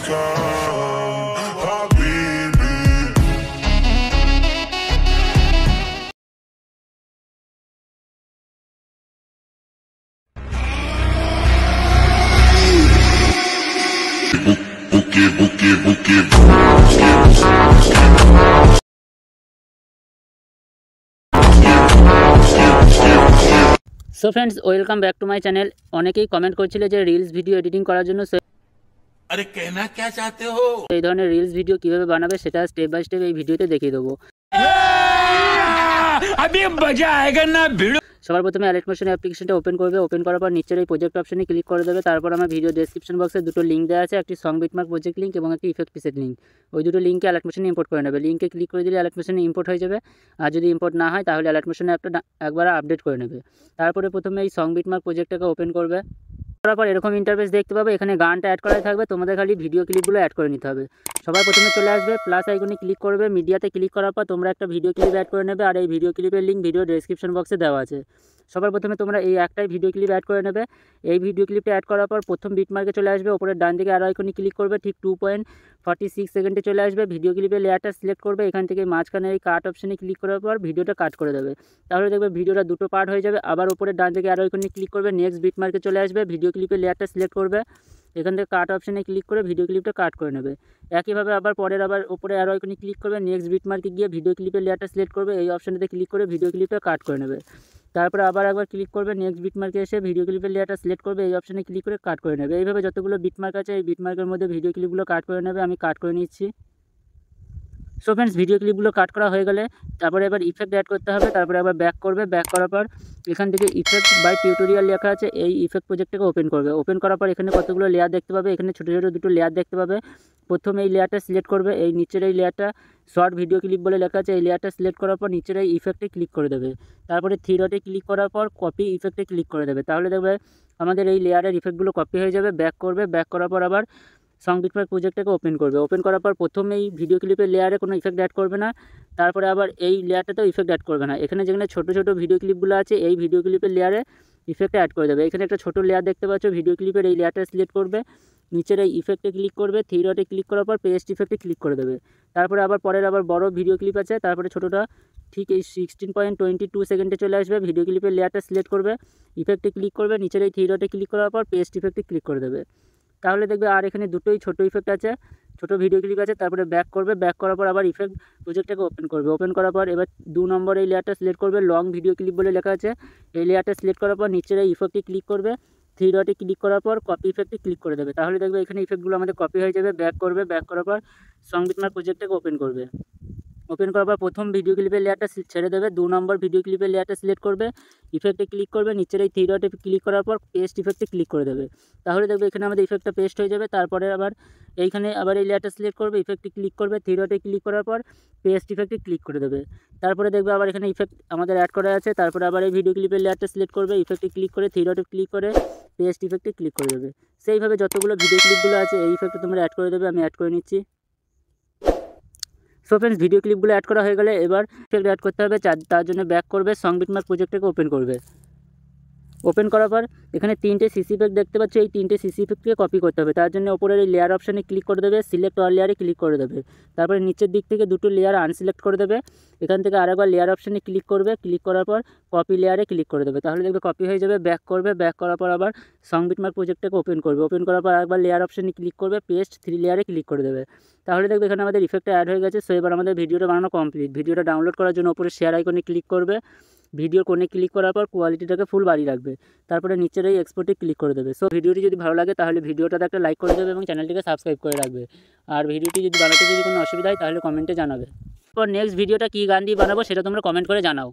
So friends welcome back to my channel. अनेकेई comment करछिले जे रील्स भिडियो एडिटिंग करार जोन्नो अरे कहना क्या चाहते हो এই ধরনের রিলস ভিডিও কিভাবে বানাবে সেটা স্টেপ বাই স্টেপ এই ভিডিওতে দেখিয়ে দেবো। अभी मजा आएगा ना भिड़ो। সবার প্রথমে অ্যালেট মোশন অ্যাপ্লিকেশনটা ওপেন করবে। ওপেন করার পর নিচের এই প্রজেক্ট অপশনে ক্লিক করে দেবে। তারপর আমার ভিডিও ডেসক্রিপশন বক্সে দুটো লিঙ্ক দেওয়া আছে, একটি সং বিটমার্ক প্রজেক্ট লিঙ্ক এবং একটি ইফেক্ট পিসেট লিঙ্ক। ওই দুটো লিঙ্কে অ্যালেট মোশনে ইম্পোর্ট করে নেবে। লিঙ্কে ক্লিক করে দিলে অ্যালেট মোশনে ইম্পোর্ট হয়ে যাবে। আর যদি ইম্পোর্ট না হয় তাহলে অ্যালেট মোশন অ্যাপটা একবার আপডেট করে নেবে। তারপরে প্রথমে এই সং বিটমার্ক প্রজেক্টটাকে ওপেন করবে। করার পর এরকম ইন্টারফেস দেখতে পাবে। এখানে গানটা অ্যাড করাই থাকবে, তোমাদের খালি ভিডিও ক্লিপগুলো অ্যাড করে নিতে হবে। সবার প্রথমে চলে আসবে প্লাস আইকনে ক্লিক করবে। মিডিয়াতে ক্লিক করার পর তোমরা একটা ভিডিও ক্লিপ অ্যাড করে নেবে। আর এই ভিডিও ক্লিপের লিঙ্ক ভিডিও ডেসক্রিপশন বক্সে দেওয়া আছে। সবার প্রথমে তোমরা এই একটাই ভিডিও ক্লিপ অ্যাড করে নেবে। এই ভিডিও ক্লিপটা অ্যাড করার পর প্রথম বিটমার্কে চলে আসবে। ওপরের ডান দিকে আরও আইকনে ক্লিক করবে, ঠিক 2.46 সেকেন্ডে চলে আসবে। ভিডিও ক্লিপের লেয়ারটা সিলেক্ট করবে। এখান থেকে মাঝখানে এই কাট অপশনে ক্লিক করার পর ভিডিওটা কাট করে দেবে। তাহলে দেখবে ভিডিওটা দুটো পার্ট হয়ে যাবে। আবার ওপরের ডান দিকে আরও আইকনে ক্লিক করবে, নেক্সট বিটমার্কে চলে আসবে। ভিডিও ক্লিপের লেয়ারটা সিলেক্ট করবে। এখান থেকে কাট অপশনে ক্লিক করে ভিডিও ক্লিপটা কাট করে নেবে। একইভাবে আবার পরের আবার ওপরে আরও আইকনে ক্লিক করবে, নেক্সট বিটমার্কে গিয়ে ভিডিও ক্লিপের লেয়ারটা সিলেক্ট করবে। এই অপশনটাতে ক্লিক করে ভিডিও ক্লিপটা কাট করে নেবে। তারপরে আবার একবার ক্লিক করবে, নেক্সট বিটমার্কে এসে ভিডিও ক্লিপের লেয়ারটা সিলেক্ট করবে। এই অপশনে ক্লিক করে কাট করে নেবে। এইভাবে যতগুলো বিটমার্ক আছে এই বিটমার্কের মধ্যে ভিডিও ক্লিপগুলো কাট করে নেবে। আমি কাট করে নিচ্ছি। সো ফ্রেন্ডস, ভিডিও ক্লিপগুলো কাট করা হয়ে গেলে তারপরে এবার ইফেক্ট অ্যাড করতে হবে। তারপরে আবার ব্যাক করবে। ব্যাক করার পর এখান থেকে ইফেক্ট বাই টিউটোরিয়াল লেখা আছে, এই ইফেক্ট প্রজেক্টটাকে ওপেন করবে। ওপেন করার পর এখানে কতগুলো লেয়ার দেখতে পাবে। এখানে ছোটো ছোটো দুটো লেয়ার দেখতে পাবে। প্রথমে এই লেয়ারটা সিলেক্ট করবে। এই নিচের এই লেয়ারটা শর্ট ভিডিও ক্লিপ বলে লেখা আছে। এই লেয়ারটা সিলেক্ট করার পর নিচের এই ইফেক্টে ক্লিক করে দেবে। তারপরে থ্রি ডটে ক্লিক করার পর কপি ইফেক্টে ক্লিক করে দেবে। তাহলে দেখবে আমাদের এই লেয়ারের ইফেক্টগুলো কপি হয়ে যাবে। ব্যাক করবে। ব্যাক করার পর আবার সং বিটমার্ক প্রজেক্টটাকে ওপেন করবে। ওপেন করার পর প্রথমে এই ভিডিও ক্লিপের লেয়ারে কোনো ইফেক্ট অ্যাড করবে না। তারপরে আবার এই লেয়ারটাতেও ইফেক্ট অ্যাড করবে না। এখানে যেখানে ছোটো ছোটো ভিডিও ক্লিপগুলো আছে এই ভিডিও ক্লিপের লেয়ারে ইফেক্ট অ্যাড করে দেবে। এখানে একটা ছোটো লেয়ার দেখতে পাচ্ছ ভিডিও ক্লিপের, এই লেয়ারটা সিলেক্ট করবে। নিচের এই ইফেক্টে ক্লিক করবে। থ্রি ডটে ক্লিক করার পর পেস্ট ইফেক্টে ক্লিক করে দেবে। তারপরে আবার পরের আবার বড় ভিডিও ক্লিপ আছে, তারপরে ছোটোটা ঠিক এই 16.22 সেকেন্ডে চলে আসবে। ভিডিও ক্লিপের লেয়ারটা সিলেক্ট করবে, ইফেক্টে ক্লিক করবে। নিচের এই থ্রি ডটে ক্লিক করার পর পেস্ট ইফেক্টে ক্লিক করে দেবে। তাহলে দেখবে আর এখানে দুটোই ছোটো ইফেক্ট আছে, ছোটো ভিডিও ক্লিপ আছে। তারপরে ব্যাক করবে। ব্যাক করার পর আবার ইফেক্ট প্রজেক্টটাকে ওপেন করবে। ওপেন করার পর এবার 2 নম্বর এই লেয়ারটা সিলেক্ট করবে, লং ভিডিও ক্লিপ বলে লেখা আছে। এই লেয়ারটা সিলেক্ট করার পর নিচের এই ইফেক্টে ক্লিক করবে। থ্রি ডটে ক্লিক করার পর কপি ইফেক্টে ক্লিক করে দেবে। তাহলে দেখবে এখানে ইফেক্টগুলো আমাদের কপি হয়ে যাবে। ব্যাক করবে। ব্যাক করার পর সং বিটমার্ক প্রজেক্টটাকে ওপেন করবে। ওপেন করার পর প্রথম ভিডিও ক্লিপের লেয়ারটা ছেড়ে দেবে। 2 নম্বর ভিডিও ক্লিপের লেয়ারটা সিলেক্ট করবে, ইফেক্টে ক্লিক করবে। নিচের এই থ্রি ডটে ক্লিক করার পর পেস্ট ইফেক্টে ক্লিক করে দেবে। তাহলে দেখবে এখানে আমাদের ইফেক্টটা পেস্ট হয়ে যাবে। তারপরে আবার এইখানে আবার এই লেয়ারটা সিলেক্ট করবে, ইফেক্টে ক্লিক করবে। থ্রি ডটে ক্লিক করার পর পেস্ট ইফেক্টে ক্লিক করে দেবে। তারপরে দেখবে আবার এখানে ইফেক্ট আমাদের অ্যাড করা আছে। তারপরে আবার এই ভিডিও ক্লিপের লেয়ারটা সিলেক্ট করবে, ইফেক্টে ক্লিক করে থ্রি ডটে ক্লিক করে পেস্ট ইফেক্টে ক্লিক করে দেবে। সেইভাবে যতগুলো ভিডিও ক্লিপগুলো আছে এই ইফেক্টটা তোমরা অ্যাড করে দেবে। আমি অ্যাড করে নিচ্ছি। সো ফ্রেন্ডস, ভিডিও ক্লিপগুলো অ্যাড করা হয়ে গেলে এবার ইফেক্ট অ্যাড করতে হবে। তার জন্য ব্যাক করবে, সং বিটমার্ক প্রজেক্টটাকে ওপেন করবে। ওপেন করার পর এখানে 3টে সিসি ইফেক্ট দেখতে পাচ্ছ, এই 3টে সিসি ইফেক্টকে কপি করতে হবে। তার জন্য ওপরের এই লেয়ার অপশানে ক্লিক করে দেবে, সিলেক্ট অল লেয়ারে ক্লিক করে দেবে। তারপরে নিচের দিক থেকে দুটো লেয়ার আনসিলেক্ট করে দেবে। এখান থেকে আরেকবার লেয়ার অপশানে ক্লিক করবে, ক্লিক করার পর কপি লেয়ারে ক্লিক করে দেবে। তাহলে দেখবে কপি হয়ে যাবে। ব্যাক করবে। ব্যাক করার পর আবার সং বিটমার্ক প্রজেক্টটাকে ওপেন করবে। ওপেন করার পর আরেকবার লেয়ার অপশানে ক্লিক করবে, পেস্ট 3 লেয়ারে ক্লিক করে দেবে। তাহলে দেখবে এখানে আমাদের ইফেক্টটা অ্যাড হয়ে গেছে। সো এবার আমাদের ভিডিওটা বানানো কমপ্লিট। ভিডিওটা ডাউনলোড করার জন্য উপরে শেয়ার আইকনে ক্লিক করবে। ভিডিও কোণে ক্লিক করার পর কোয়ালিটিটাকে ফুল বাড়িয়ে রাখবে। তারপরে নিচের এই এক্সপোর্টে ক্লিক করে দেবে। সো ভিডিওটি যদি ভালো লাগে তাহলে ভিডিওটাতে একটা লাইক করে দেবে এবং চ্যানেলটিকে সাবস্ক্রাইব করে রাখবে। আর ভিডিওটি যদি বানাতে কোনো অসুবিধা হয় তাহলে কমেন্টে জানাবে। এরপর নেক্সট ভিডিওটা কী গান দিয়ে বানাবো সেটা তোমরা কমেন্ট করে জানাও।